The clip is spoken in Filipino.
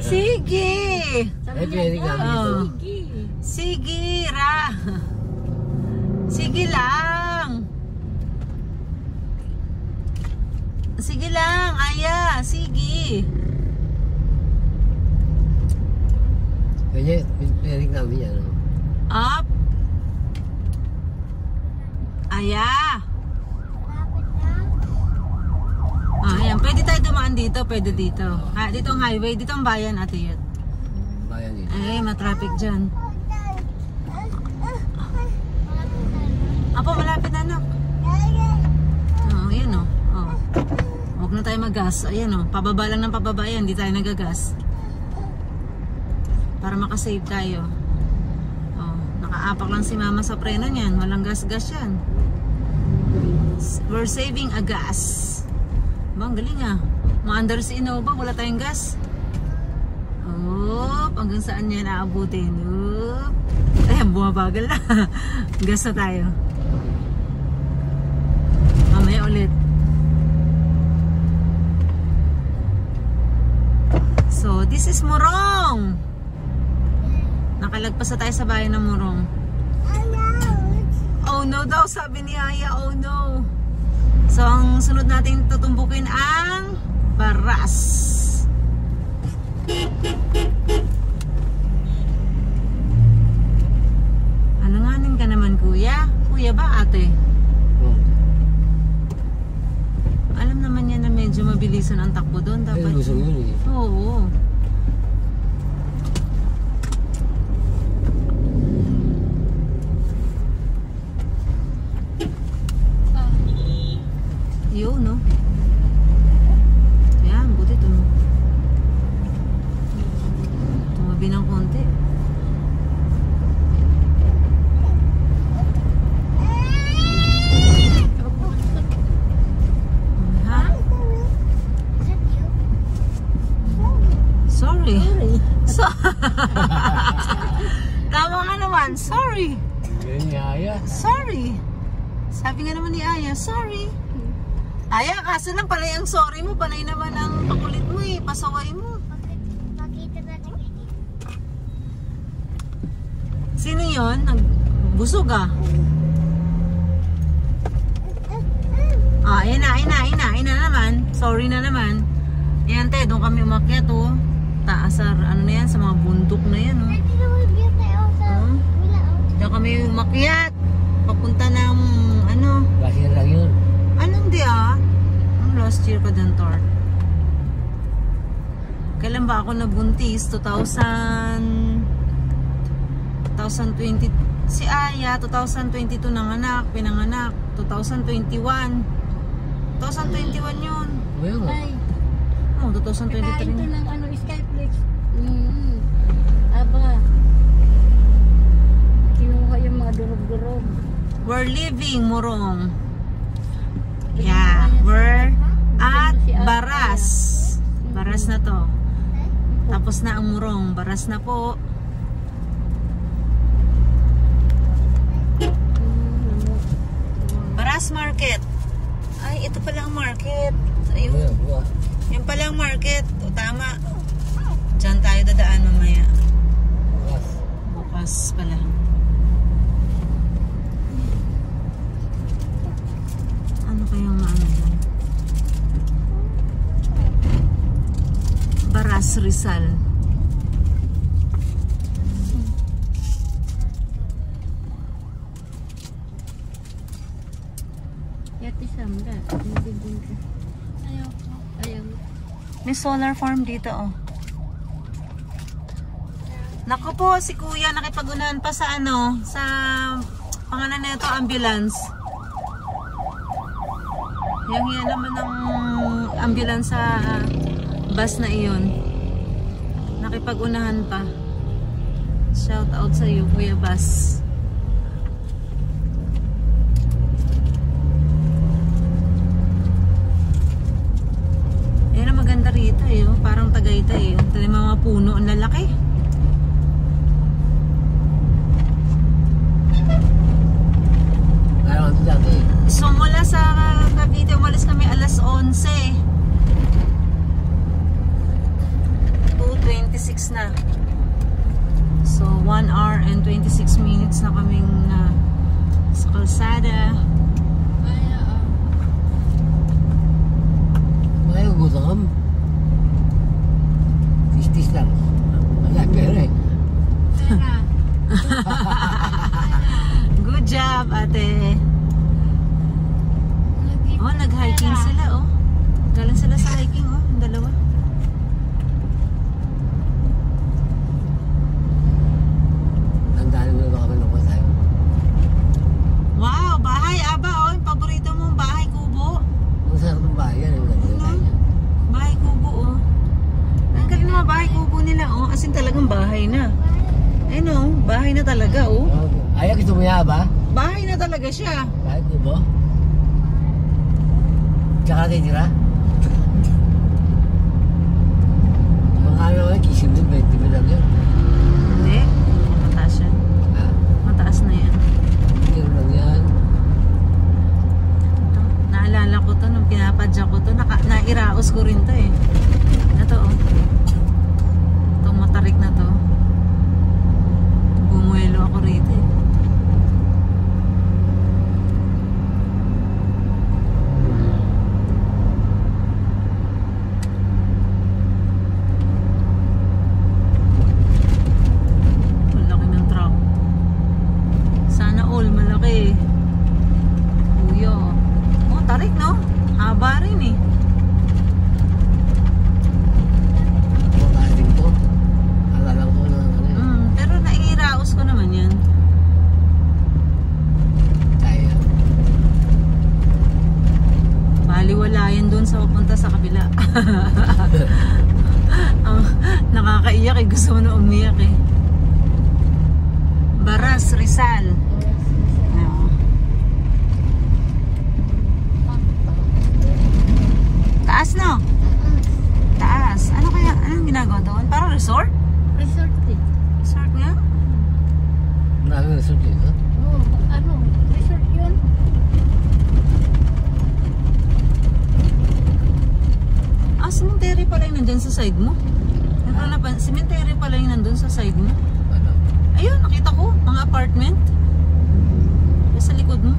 Sige. Ay, pwede ka dito. Sige, Ra. Sige lang. Sige lang, Aya. Sige. Pwede, pwede namin yan. Up. Aya. Ayan, pwede tayo dumaan dito, pwede dito. Dito ang highway, dito ang bayan, Ate Yut. Bayan dito. Ay, matraffic dyan. Apo, malapit na, anak. Ayan o. Huwag na tayo mag-gas. Ayan o, pababa lang ng pababa yan, hindi tayo nag-gas. Para makasave tayo. Nakaapak lang si mama sa preno niyan. Walang gas-gas yan. We're saving a gas. Bang, galing ah. Maandar si Innova, wala tayong gas. Hanggang saan niya naabutin? Ayan, bumabagal na. Gas na tayo. Mamaya ulit. So, this is Morong. Nakalagpas na tayo sa bayan ng Morong. Oh no daw, sabi ni Aya. Oh no. So, ang sunod natin tutumbukin ang Baras. Alanganin ka naman, kuya. Kuya ba, ate? Alam naman niya na medyo mabilisan ang takbo doon. Dapat. Ay, gusto yun eh. Oo. Yun, no? Yan, buti ito. Tumabi ng konti. Ha? Sorry. Tama nga naman. Sorry. Yan ni Aya. Sorry. Sabi nga naman ni Aya, sorry. Aya, kaso lang pala yung sorry mo, panay naman ang pakulit mo eh, pasaway mo. Sino yun? Busog ah. Ayan na naman. Sorry na naman. Ayan te, doon kami umakyat oh. Taasar, ano na yan, sa mga bundok na yan oh. Doon kami umakyat. Papunta ng ano. Kasi lang yun. Anong di ah? Last year pa din, Tor. Kailan ba ako nabuntis? 2020. Si Aya, 2022 nanganak, pinanganak. 2021. 2021 yun. Well, Ay. Oh, 2023. Ito ng ano, Skyflex. Aba. Kinuha yung mga durog-durog. We're leaving Morong. Yeah, we're at Baras. Baras na to. Tapos na ang Morong. Baras na po. Baras Market. Ay, ito pala ang market. Ayun. Yan pala ang market. O, tama. Diyan tayo dadaan mamaya. Bukas pala. Ano kayang maano doon? Baras Rizal. Yati samda. Ayaw. Ayaw. May solar farm dito oh. Naku po, si kuya nakipag-unahan pa sa ano, sa pangalan nito ambulance. Yang yan naman ang ambulance sa bus na iyon. Nakipag-unahan pa. Shout out sa iyo, Kuya Bus. Yan ang maganda rito eh. Parang Tagaytay eh. Ito yung mga puno ang lalaki. So mula sa Cavite, umalis kami alas 11. 26 minutes na kaming sa kalsada. Ay, oo. May gutom. Tis-tis lang. Wala pera eh. Pera. Good job, ate. Nag-give Oh, ng nag-hiking pera. sila, oh. Galing sila sa hiking, oh. Yung dalawa. Tandaan mo na kami ng tayo. Wow, bahay, aba, oh. Yung paborito mong bahay kubo. Ang sarap ng bahay yan. Ang ganda tayo niya. Bahay kubo, oh. Ang galing naman bahay kubo nila, oh. As in talagang bahay na. Ayun, oh. Bahay na talaga, oh. Ayaw, gusto mo yan ba? Bahay na talaga siya. Kahit kubo? Tsaka titira? Mga ano nga, kising din, 20 lang yun. Hindi. Mataas yan. Ha? Mataas na yan. Kilo lang yan. Ito, naalala ko to nung pinapadya ko to. Nairaos ko rin to eh. Ito oh. Itong matarik na to. Bumuelo ako rito eh. Malaki ng truck. Sana all malaki. Kuya. Oh, tarik no? Haba rin eh. Kumakain ko. Alala ko na ano yun. Pero naiiraos ko naman yan. Kaya. Baliwala yan dun sa papunta sa kabila. Nakakaiyak eh. Gusto mo na umiyak eh. Baras, Rizal. Oo. Taas no? Taas. Ano kaya? Anong ginagawa doon? Parang resort? Resort din. Resort nga? Maraming resort dito. Oo, ano? Resort yun? Cemetery pala yung nandyan sa side mo. Cemetery pala yung nandun sa side mo. Ano? Ayun, nakita ko. Mga apartment. Sa likod mo.